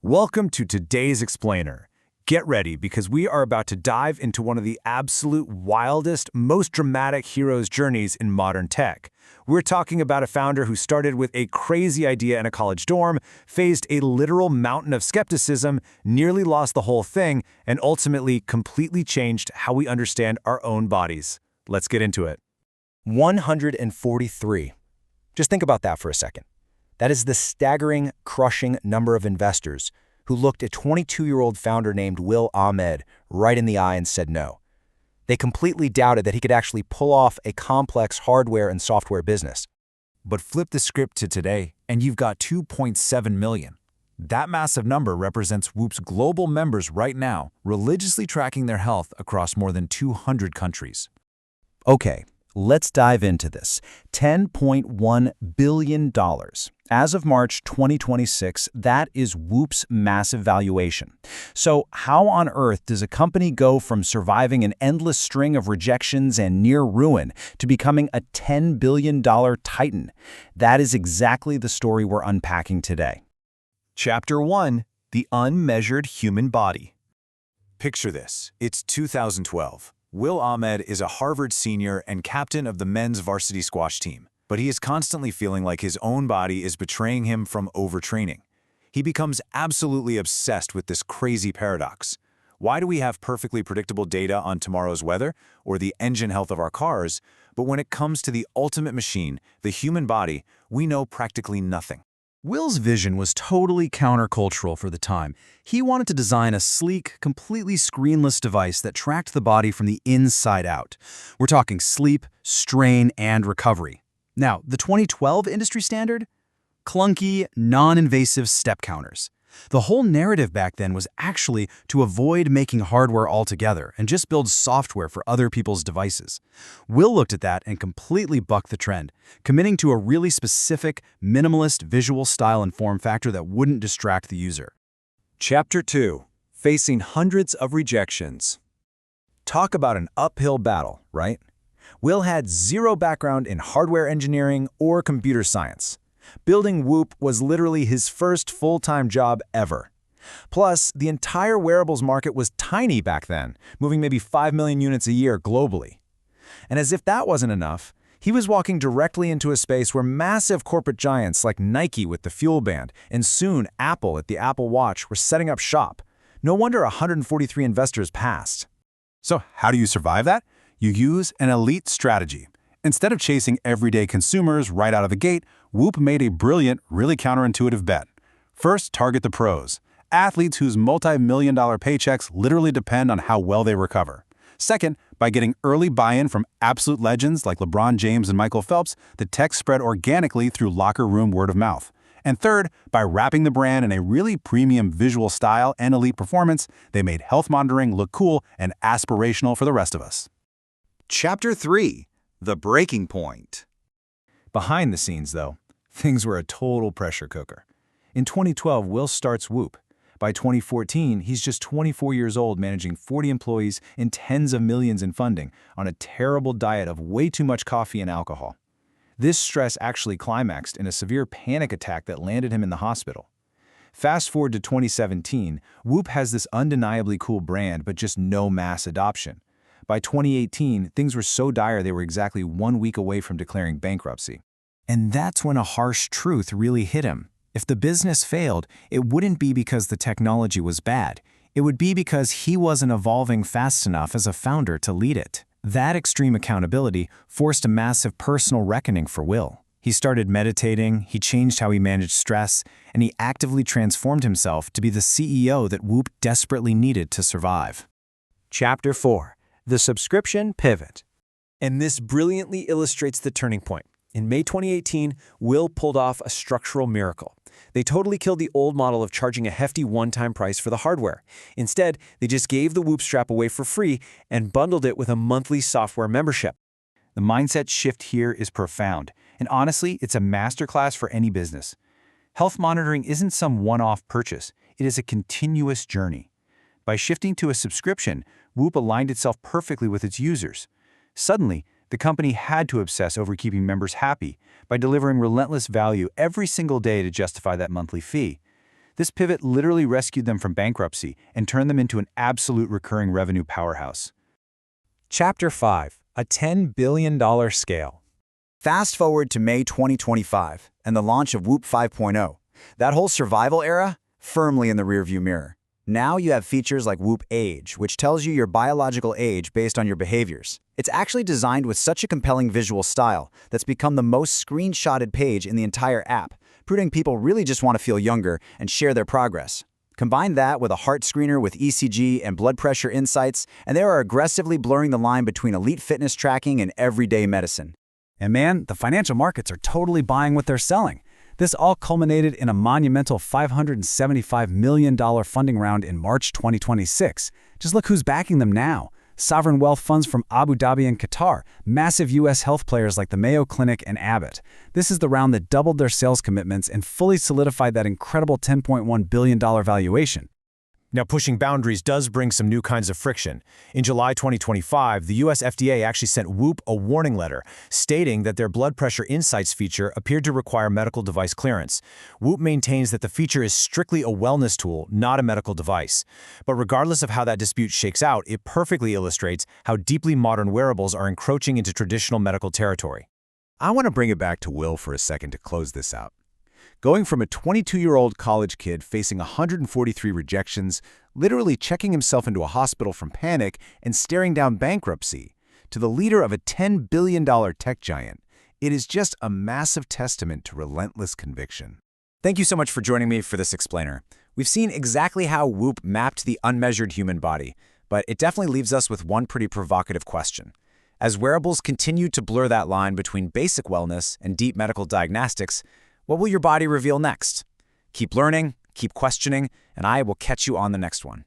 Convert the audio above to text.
Welcome to today's Explainer. Get ready because we are about to dive into one of the absolute wildest, most dramatic hero's journeys in modern tech. We're talking about a founder who started with a crazy idea in a college dorm, faced a literal mountain of skepticism, nearly lost the whole thing, and ultimately completely changed how we understand our own bodies. Let's get into it. 143. Just think about that for a second. That is the staggering, crushing number of investors who looked a 22-year-old founder named Will Ahmed right in the eye and said no. They completely doubted that he could actually pull off a complex hardware and software business. But flip the script to today, and you've got 2.7 million. That massive number represents Whoop's global members right now, religiously tracking their health across more than 200 countries. Okay, let's dive into this. $10.1 billion. As of March 2026, that is Whoop's massive valuation. So how on earth does a company go from surviving an endless string of rejections and near ruin to becoming a $10 billion titan? That is exactly the story we're unpacking today. Chapter 1. The Unmeasured Human Body. Picture this. It's 2012. Will Ahmed is a Harvard senior and captain of the men's varsity squash team, but he is constantly feeling like his own body is betraying him from overtraining. He becomes absolutely obsessed with this crazy paradox. Why do we have perfectly predictable data on tomorrow's weather or the engine health of our cars, but when it comes to the ultimate machine, the human body, we know practically nothing? Will's vision was totally countercultural for the time. He wanted to design a sleek, completely screenless device that tracked the body from the inside out. We're talking sleep, strain, and recovery. Now, the 2012 industry standard? Clunky, non-invasive step counters. The whole narrative back then was actually to avoid making hardware altogether and just build software for other people's devices. Will looked at that and completely bucked the trend, committing to a really specific, minimalist visual style and form factor that wouldn't distract the user. Chapter 2. Facing hundreds of rejections. Talk about an uphill battle, right? Will had zero background in hardware engineering or computer science. Building Whoop was literally his first full-time job ever. Plus, the entire wearables market was tiny back then, moving maybe 5 million units a year globally. And as if that wasn't enough, he was walking directly into a space where massive corporate giants like Nike with the Fuel Band and soon Apple at the Apple Watch were setting up shop. No wonder 143 investors passed. So how do you survive that? You use an elite strategy. Instead of chasing everyday consumers right out of the gate, Whoop made a brilliant, really counterintuitive bet. First, target the pros, athletes whose multi-million-dollar paychecks literally depend on how well they recover. Second, by getting early buy-in from absolute legends like LeBron James and Michael Phelps, the tech spread organically through locker room word of mouth. And third, by wrapping the brand in a really premium visual style and elite performance, they made health monitoring look cool and aspirational for the rest of us. Chapter 3. The Breaking Point. Behind the scenes, though, things were a total pressure cooker. In 2012, Will starts Whoop. By 2014, he's just 24 years old, managing 40 employees and tens of millions in funding on a terrible diet of way too much coffee and alcohol. This stress actually climaxed in a severe panic attack that landed him in the hospital. Fast forward to 2017, Whoop has this undeniably cool brand, but just no mass adoption. By 2018, things were so dire they were exactly 1 week away from declaring bankruptcy. And that's when a harsh truth really hit him. If the business failed, it wouldn't be because the technology was bad. It would be because he wasn't evolving fast enough as a founder to lead it. That extreme accountability forced a massive personal reckoning for Will. He started meditating, he changed how he managed stress, and he actively transformed himself to be the CEO that Whoop desperately needed to survive. Chapter 4. The Subscription Pivot. And this brilliantly illustrates the turning point. In May 2018, Will pulled off a structural miracle. They totally killed the old model of charging a hefty one-time price for the hardware. Instead, they just gave the Whoop strap away for free and bundled it with a monthly software membership. The mindset shift here is profound, and honestly, it's a masterclass for any business. Health monitoring isn't some one-off purchase. It is a continuous journey. By shifting to a subscription, Whoop aligned itself perfectly with its users. Suddenly, the company had to obsess over keeping members happy by delivering relentless value every single day to justify that monthly fee. This pivot literally rescued them from bankruptcy and turned them into an absolute recurring revenue powerhouse. Chapter 5. A $10 billion scale. Fast forward to May 2025 and the launch of Whoop 5.0. That whole survival era, firmly in the rearview mirror. Now you have features like Whoop Age, which tells you your biological age based on your behaviors. It's actually designed with such a compelling visual style that's become the most screenshotted page in the entire app, proving people really just want to feel younger and share their progress. Combine that with a heart screener with ECG and blood pressure insights, and they are aggressively blurring the line between elite fitness tracking and everyday medicine. And man, the financial markets are totally buying what they're selling. This all culminated in a monumental $575 million funding round in March 2026. Just look who's backing them now. Sovereign wealth funds from Abu Dhabi and Qatar, massive U.S. health players like the Mayo Clinic and Abbott. This is the round that doubled their sales commitments and fully solidified that incredible $10.1 billion valuation. Now, pushing boundaries does bring some new kinds of friction. In July 2025, the US FDA actually sent Whoop a warning letter, stating that their blood pressure insights feature appeared to require medical device clearance. Whoop maintains that the feature is strictly a wellness tool, not a medical device. But regardless of how that dispute shakes out, it perfectly illustrates how deeply modern wearables are encroaching into traditional medical territory. I want to bring it back to Will for a second to close this out. Going from a 22-year-old college kid facing 143 rejections, literally checking himself into a hospital from panic and staring down bankruptcy, to the leader of a $10 billion tech giant, it is just a massive testament to relentless conviction. Thank you so much for joining me for this explainer. We've seen exactly how Whoop mapped the unmeasured human body, but it definitely leaves us with one pretty provocative question. As wearables continue to blur that line between basic wellness and deep medical diagnostics, what will your body reveal next? Keep learning, keep questioning, and I will catch you on the next one.